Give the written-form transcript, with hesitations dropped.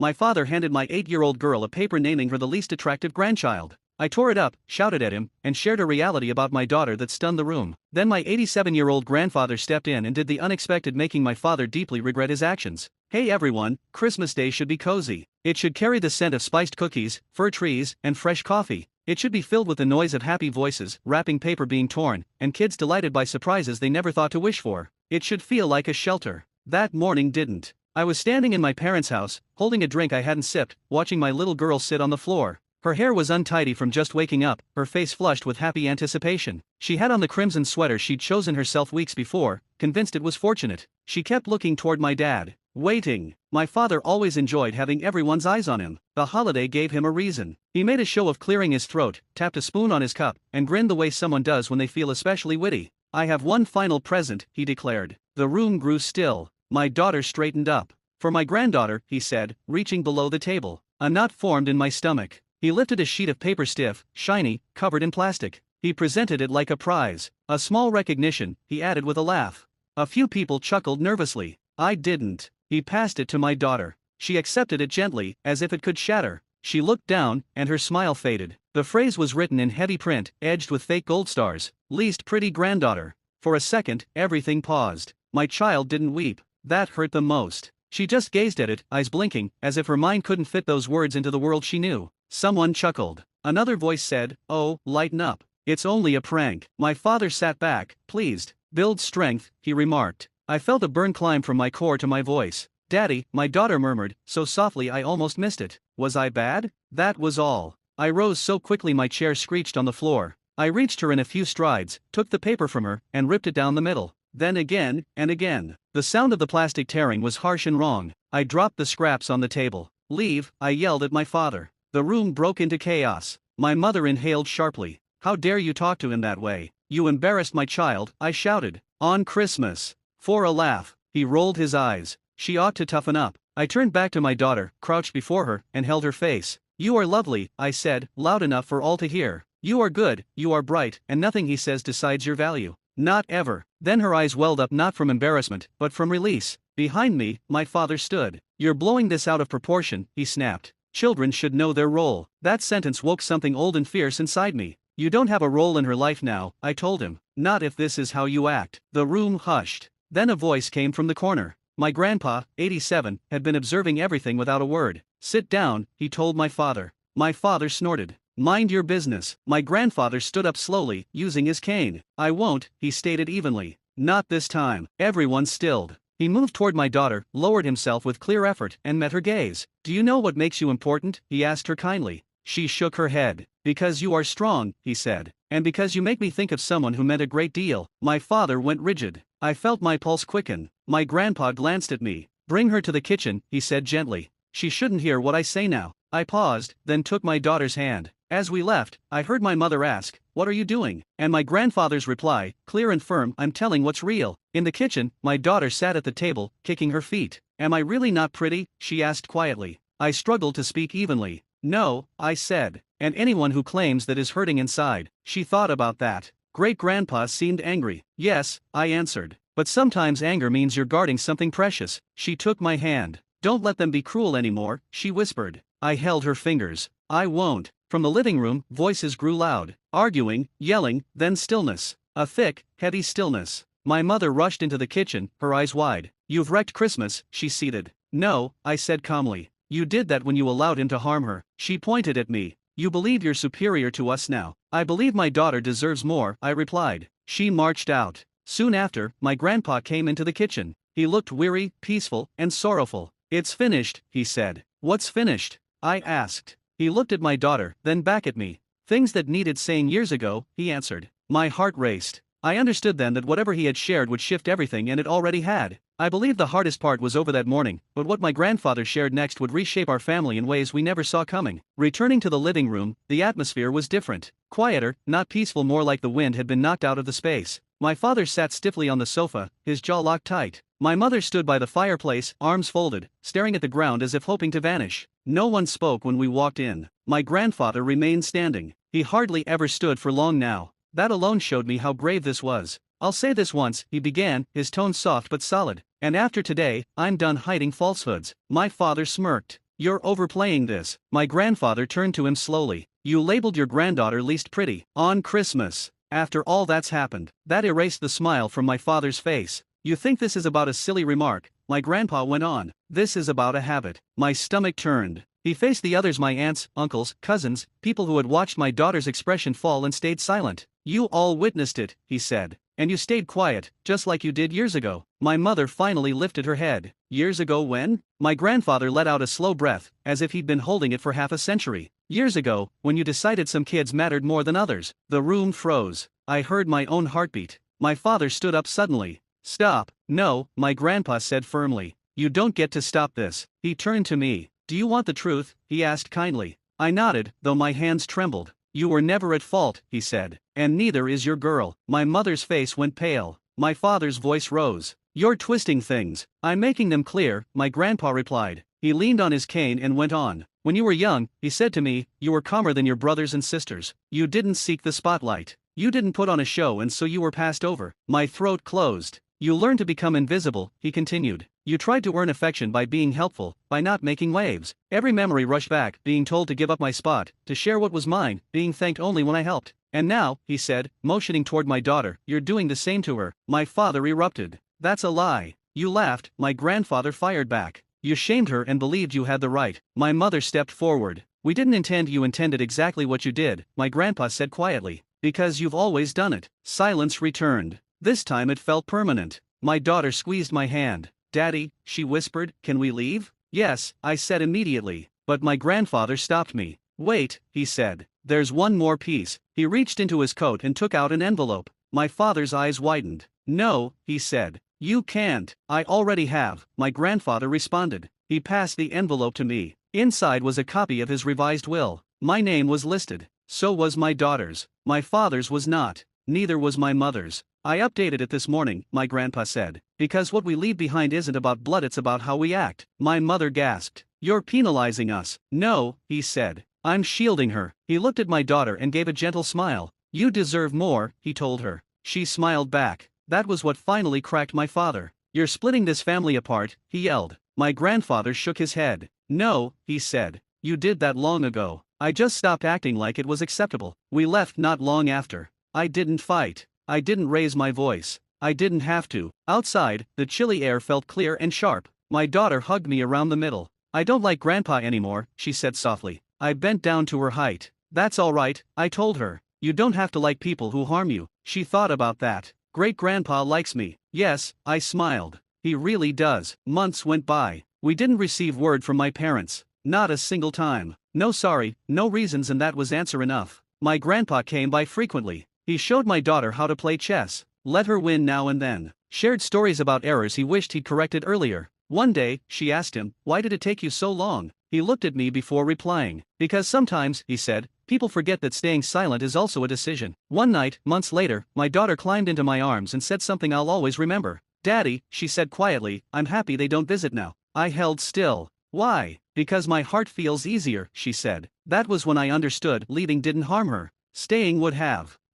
My father handed my 8-year-old girl a paper naming her the least attractive grandchild. I tore it up, shouted at him, and shared a reality about my daughter that stunned the room. Then my 87-year-old grandfather stepped in and did the unexpected, making my father deeply regret his actions. Hey everyone, Christmas Day should be cozy. It should carry the scent of spiced cookies, fir trees, and fresh coffee. It should be filled with the noise of happy voices, wrapping paper being torn, and kids delighted by surprises they never thought to wish for. It should feel like a shelter. That morning didn't. I was standing in my parents' house, holding a drink I hadn't sipped, watching my little girl sit on the floor. Her hair was untidy from just waking up, her face flushed with happy anticipation. She had on the crimson sweater she'd chosen herself weeks before, convinced it was fortunate. She kept looking toward my dad. Waiting. My father always enjoyed having everyone's eyes on him. The holiday gave him a reason. He made a show of clearing his throat, tapped a spoon on his cup, and grinned the way someone does when they feel especially witty. I have one final present, he declared. The room grew still. My daughter straightened up. For my granddaughter, he said, reaching below the table. A knot formed in my stomach. He lifted a sheet of paper, stiff, shiny, covered in plastic. He presented it like a prize. A small recognition, he added with a laugh. A few people chuckled nervously. I didn't. He passed it to my daughter. She accepted it gently, as if it could shatter. She looked down, and her smile faded. The phrase was written in heavy print, edged with fake gold stars. Least pretty granddaughter. For a second, everything paused. My child didn't weep. That hurt the most. She just gazed at it, eyes blinking, as if her mind couldn't fit those words into the world she knew. Someone chuckled. Another voice said, "Oh, lighten up. It's only a prank." My father sat back, pleased. "Build strength," he remarked. I felt a burn climb from my core to my voice. "Daddy," my daughter murmured, so softly I almost missed it. Was I bad? That was all. I rose so quickly my chair screeched on the floor. I reached her in a few strides, took the paper from her, and ripped it down the middle. Then again, and again. The sound of the plastic tearing was harsh and wrong. I dropped the scraps on the table. "Leave," I yelled at my father. The room broke into chaos. My mother inhaled sharply. "How dare you talk to him that way? You embarrassed my child," I shouted. "On Christmas." For a laugh. He rolled his eyes. "She ought to toughen up." I turned back to my daughter, crouched before her, and held her face. "You are lovely," I said, loud enough for all to hear. "You are good, you are bright, and nothing he says decides your value. Not ever." Then her eyes welled up, not from embarrassment, but from release. Behind me, my father stood. "You're blowing this out of proportion," he snapped. "Children should know their role." That sentence woke something old and fierce inside me. "You don't have a role in her life now," I told him. "Not if this is how you act." The room hushed. Then a voice came from the corner. My grandpa, 87, had been observing everything without a word. "Sit down," he told my father. My father snorted. "Mind your business." My grandfather stood up slowly, using his cane. "I won't," he stated evenly. "Not this time." Everyone stilled. He moved toward my daughter, lowered himself with clear effort, and met her gaze. "Do you know what makes you important?" he asked her kindly. She shook her head. "Because you are strong," he said. "And because you make me think of someone who meant a great deal." My father went rigid. I felt my pulse quicken. My grandpa glanced at me. "Bring her to the kitchen," he said gently. "She shouldn't hear what I say now." I paused, then took my daughter's hand. As we left, I heard my mother ask, "What are you doing?" And my grandfather's reply, clear and firm, "I'm telling what's real." In the kitchen, my daughter sat at the table, kicking her feet. "Am I really not pretty?" she asked quietly. I struggled to speak evenly. "No," I said. "And anyone who claims that is hurting inside." She thought about that. Great-grandpa seemed angry. "Yes," I answered. "But sometimes anger means you're guarding something precious." She took my hand. "Don't let them be cruel anymore," she whispered. I held her fingers. "I won't." From the living room, voices grew loud. Arguing, yelling, then stillness. A thick, heavy stillness. My mother rushed into the kitchen, her eyes wide. "You've wrecked Christmas," she ceded. "No," I said calmly. "You did that when you allowed him to harm her." She pointed at me. "You believe you're superior to us now." "I believe my daughter deserves more," I replied. She marched out. Soon after, my grandpa came into the kitchen. He looked weary, peaceful, and sorrowful. "It's finished," he said. "What's finished?" I asked. He looked at my daughter, then back at me. "Things that needed saying years ago," he answered. My heart raced. I understood then that whatever he had shared would shift everything, and it already had. I believed the hardest part was over that morning, but what my grandfather shared next would reshape our family in ways we never saw coming. Returning to the living room, the atmosphere was different. Quieter, not peaceful, more like the wind had been knocked out of the space. My father sat stiffly on the sofa, his jaw locked tight. My mother stood by the fireplace, arms folded, staring at the ground as if hoping to vanish. No one spoke when we walked in. My grandfather remained standing. He hardly ever stood for long now. That alone showed me how grave this was. "I'll say this once," he began, his tone soft but solid. "And after today, I'm done hiding falsehoods." My father smirked. You're overplaying this. My grandfather turned to him slowly. You labeled your granddaughter least pretty on Christmas. After all that's happened, that erased the smile from my father's face. You think this is about a silly remark, my grandpa went on. This is about a habit. My stomach turned. He faced the others, my aunts, uncles, cousins, people who had watched my daughter's expression fall and stayed silent. You all witnessed it, he said. And you stayed quiet, just like you did years ago. My mother finally lifted her head. Years ago when? My grandfather let out a slow breath, as if he'd been holding it for half a century. Years ago, when you decided some kids mattered more than others. The room froze. I heard my own heartbeat. My father stood up suddenly. Stop. No, my grandpa said firmly. You don't get to stop this. He turned to me. Do you want the truth? He asked kindly. I nodded, though my hands trembled. You were never at fault, he said. And neither is your girl. My mother's face went pale. My father's voice rose. You're twisting things. I'm making them clear, my grandpa replied. He leaned on his cane and went on. When you were young, he said to me, you were calmer than your brothers and sisters. You didn't seek the spotlight. You didn't put on a show, and so you were passed over. My throat closed. You learned to become invisible, he continued. You tried to earn affection by being helpful, by not making waves. Every memory rushed back, being told to give up my spot, to share what was mine, being thanked only when I helped. And now, he said, motioning toward my daughter, you're doing the same to her. My father erupted. That's a lie. You laughed, my grandfather fired back. You shamed her and believed you had the right. My mother stepped forward. We didn't intend you intended exactly what you did, my grandpa said quietly. Because you've always done it. Silence returned. This time it felt permanent. My daughter squeezed my hand. Daddy, she whispered, can we leave? Yes, I said immediately. But my grandfather stopped me. Wait, he said. There's one more piece. He reached into his coat and took out an envelope. My father's eyes widened. No, he said. You can't. I already have, my grandfather responded. He passed the envelope to me. Inside was a copy of his revised will. My name was listed. So was my daughter's. My father's was not. Neither was my mother's. I updated it this morning, my grandpa said. Because what we leave behind isn't about blood, it's about how we act. My mother gasped. You're penalizing us. No, he said. I'm shielding her. He looked at my daughter and gave a gentle smile. You deserve more, he told her. She smiled back. That was what finally cracked my father. You're splitting this family apart, he yelled. My grandfather shook his head. No, he said. You did that long ago. I just stopped acting like it was acceptable. We left not long after. I didn't fight. I didn't raise my voice. I didn't have to. Outside, the chilly air felt clear and sharp. My daughter hugged me around the middle. I don't like Grandpa anymore, she said softly. I bent down to her height. That's all right, I told her. You don't have to like people who harm you. She thought about that. Great-grandpa likes me. Yes, I smiled. He really does. Months went by. We didn't receive word from my parents. Not a single time. No sorry, no reasons, and that was answer enough. My grandpa came by frequently. He showed my daughter how to play chess. Let her win now and then. Shared stories about errors he wished he'd corrected earlier. One day, she asked him, why did it take you so long? He looked at me before replying. Because sometimes, he said, people forget that staying silent is also a decision. One night, months later, my daughter climbed into my arms and said something I'll always remember. Daddy, she said quietly, I'm happy they don't visit now. I held still. Why? Because my heart feels easier, she said. That was when I understood leaving didn't harm her. Staying would have.